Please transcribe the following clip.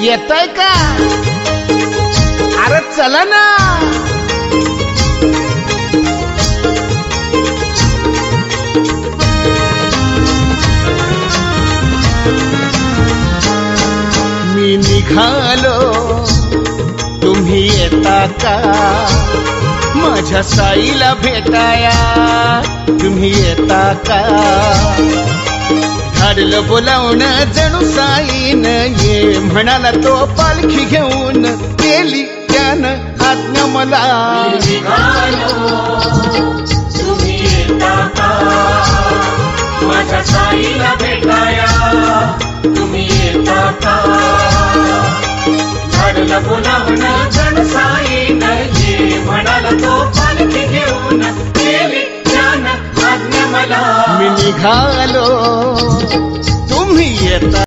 येतय का? अरे चला ना. मी निघालो, तुम्ही येता का? माझ्या साईला भेटाया तुम्ही येता का? धाडलं बोलावणं जणू साईन ये म्हणाला तो पालखी घेऊन केली त्यानं आज्ञा मला. तुम्ही येता का? माझ्या साईला भेटाया तुम्ही येता का? धाडलं बोलावणं जणू साईन ये म्हणाला तो पालखी घेऊन केली त्यानं आज्ञा मला. मी निघालो, तुम्ही येता